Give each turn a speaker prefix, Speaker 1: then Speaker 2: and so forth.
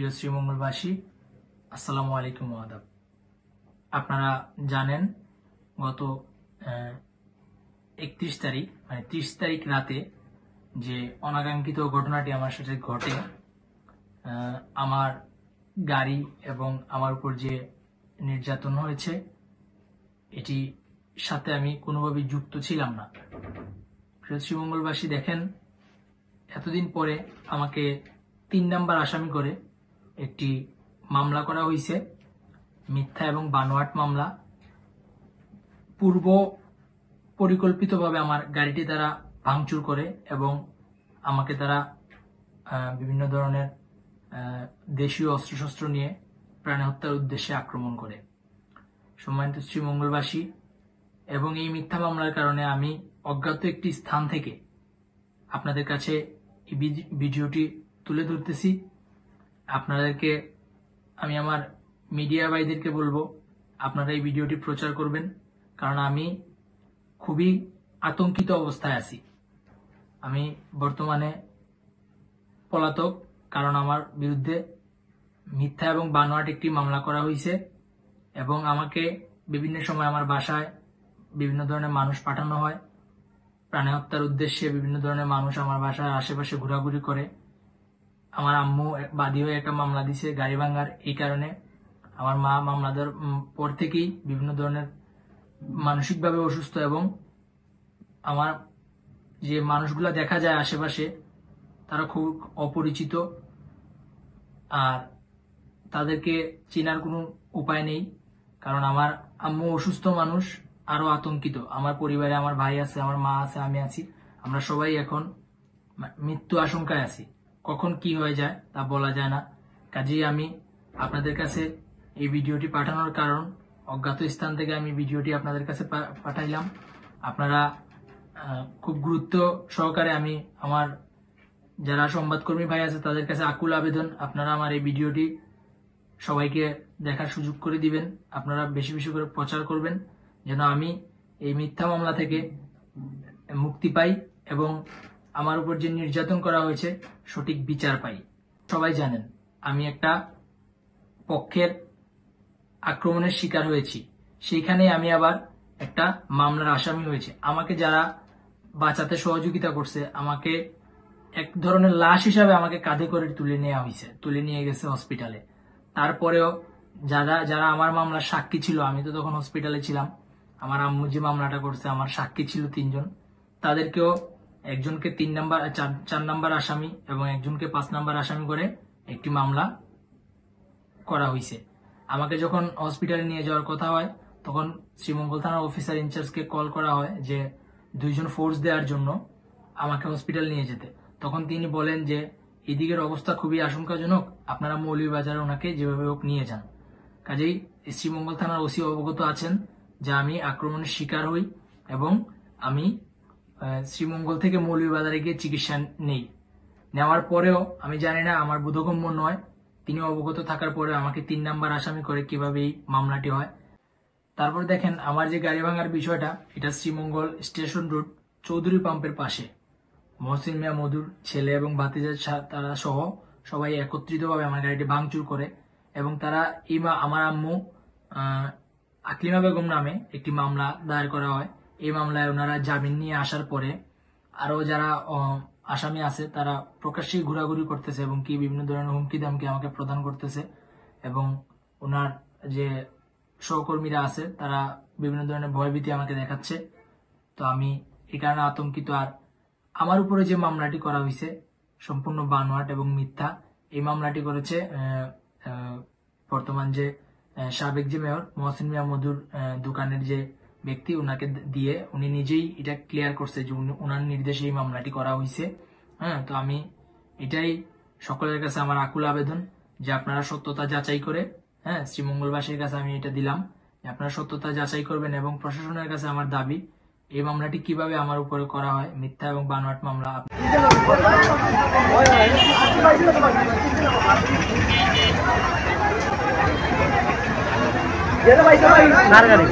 Speaker 1: প্রিয় শ্রীমঙ্গলবাসী, আসসালামু আলাইকুম আদাব। আপনারা জানেন গত 31 তারিখ মানে 30 তারিখ রাতে যে অনাকাঙ্ক্ষিত ঘটনাটি আমার সাথে ঘটে, আমার গাড়ি এবং আমার উপর যে নির্যাতন হয়েছে, এটি সাথে আমি কোনোভাবেই যুক্ত ছিলাম না। প্রিয় শ্রীমঙ্গলবাসী, দেখেন, এতদিন পরে আমাকে 3 নাম্বার আসামি করে একটি মামলা করা হয়েছে, মিথ্যা এবং বানোয়াট মামলা। পূর্ব পরিকল্পিতভাবে আমার গাড়িটি তারা ভাঙচুর করে এবং আমাকে তারা বিভিন্ন ধরনের দেশীয় অস্ত্রশস্ত্র নিয়ে প্রাণী হত্যার উদ্দেশ্যে আক্রমণ করে। সম্মানিত শ্রীমঙ্গলবাসী, এবং এই মিথ্যা মামলার কারণে আমি অজ্ঞাত একটি স্থান থেকে আপনাদের কাছে এই ভিডিওটি তুলে ধরতেছি। আপনাদেরকে আমি আমার মিডিয়া ভাইদেরকে বলবো, আপনারা এই ভিডিওটি প্রচার করবেন, কারণ আমি খুবই আতঙ্কিত অবস্থায় আছি। আমি বর্তমানে পলাতক, কারণ আমার বিরুদ্ধে মিথ্যা এবং বানোয়াট একটি মামলা করা হয়েছে এবং আমাকে বিভিন্ন সময় আমার বাসায় বিভিন্ন ধরনের মানুষ পাঠানো হয় প্রাণী হত্যার উদ্দেশ্যে। বিভিন্ন ধরনের মানুষ আমার বাসার আশেপাশে ঘোরাঘুরি করে। আমার আম্মু বাদী হয়ে একটা মামলা দিছে গাড়ি ভাঙার। এই কারণে আমার মা মামলা দেওয়ার পর থেকেই বিভিন্ন ধরনের মানসিকভাবে অসুস্থ, এবং আমার যে মানুষগুলা দেখা যায় আশেপাশে তারা খুব অপরিচিত, আর তাদেরকে চেনার কোনো উপায় নেই, কারণ আমার আম্মু অসুস্থ মানুষ, আরো আতঙ্কিত। আমার পরিবারে আমার ভাই আছে, আমার মা আছে, আমি আছি। আমরা সবাই এখন মৃত্যু আশঙ্কায় আছি। কখন কি হয়ে যায় তা বলা যায় না। কাজেই আমি আপনাদের কাছে এই ভিডিওটি পাঠানোর কারণ, অজ্ঞাত স্থান থেকে আমি ভিডিওটি আপনাদের কাছে পাঠাইলাম। আপনারা খুব গুরুত্ব সহকারে, আমি আমার যারা সংবাদকর্মী ভাই আছে তাদের কাছে আকুল আবেদন, আপনারা আমার এই ভিডিওটি সবাইকে দেখার সুযোগ করে দিবেন। আপনারা বেশি বেশি করে প্রচার করবেন, যেন আমি এই মিথ্যা মামলা থেকে মুক্তি পাই এবং আমার উপর যে নির্যাতন করা হয়েছে সঠিক বিচার পাই। সবাই জানেন আমি একটা পক্ষের আক্রমণের শিকার হয়েছি, সেইখানে আমি আবার একটা মামলার আসামি হয়েছে। আমাকে যারা বাঁচাতে সহযোগিতা করছে, আমাকে এক ধরনের লাশ হিসাবে আমাকে কাঁধে করে তুলে নিয়ে গেছে হসপিটালে। তারপরেও যারা যারা আমার মামলার সাক্ষী ছিল, আমি তো তখন হসপিটালে ছিলাম, আমার আম্মু যে মামলাটা করছে আমার সাক্ষী ছিল 3 জন, তাদেরকেও একজনকে 4 নাম্বার আসামি এবং একজনকে 5 নাম্বার আসামি করে একটি মামলা করা হয়েছে। আমাকে যখন হসপিটালে নিয়ে যাওয়ার কথা হয়, তখন শ্রীমঙ্গল থানার অফিসার ইনচার্জকে কল করা হয় যে 2 জন ফোর্স দেওয়ার জন্য আমাকে হসপিটাল নিয়ে যেতে। তখন তিনি বলেন যে এদিকের অবস্থা খুবই আশঙ্কাজনক, আপনারা মৌলভীবাজারে ওনাকে যেভাবে হোক নিয়ে যান। কাজেই শ্রীমঙ্গল থানার ওসি অবগত আছেন যে আমি আক্রমণের শিকার হই এবং আমি শ্রীমঙ্গল থেকে মৌলভীবাজারে গিয়ে চিকিৎসা নেওয়ার পরেও আমি জানি না, আমার বোধগম্য নয়, তিনি অবগত থাকার পরে আমাকে 3 নাম্বার আসামি করে কিভাবে এই মামলাটি হয়। তারপর দেখেন, আমার যে গাড়ি ভাঙার বিষয়টা, এটা শ্রীমঙ্গল স্টেশন রোড চৌধুরী পাম্পের পাশে মহসিন মিয়া মধুর ছেলে এবং ভাতিজা তারা সহ সবাই একত্রিতভাবে আমার গাড়িটি ভাঙচুর করে এবং তারা আমার আম্মু আকলিমা বেগম নামে একটি মামলা দায়ের করা হয়। এই মামলায় ওনারা জামিন নিয়ে আসার পরে আরো যারা আসামি আছে তারা প্রকাশ্যেই ঘোরাঘুরি করতেছে এবং কি বিভিন্ন ধরনের হুমকি দামকি আমাকে প্রদান করতেছে, এবং ওনার যে সহকর্মীরা আছে তারা বিভিন্ন ধরনের ভয়ভীতি আমাকে দেখাচ্ছে। তো আমি এই কারণে আতঙ্কিত। আর আমার উপরে যে মামলাটি করা হয়েছে সম্পূর্ণ বানোয়াট এবং মিথ্যা। এই মামলাটি করেছে বর্তমান যে সাবেক যে মেয়র মহসিন মিয়া মধুর দোকানের যে ব্যক্তি, ওনাকে দিয়ে উনি নিজেই এটা ক্লিয়ার করছে যে ওনার নির্দেশে এই মামলাটি করা হয়েছে। তো আমি এটাই সকলের কাছে আমার আকুল আবেদন যে আপনারা সত্যতা যাচাই করে, শ্রীমঙ্গলবাসীর কাছে আমি এটা দিলাম, আপনারা সত্যতা যাচাই করবেন। এবং প্রশাসনের কাছে আমার দাবি, এই মামলাটি কিভাবে আমার উপরে করা হয়, মিথ্যা এবং বানোয়াট মামলা। নারগাড়ি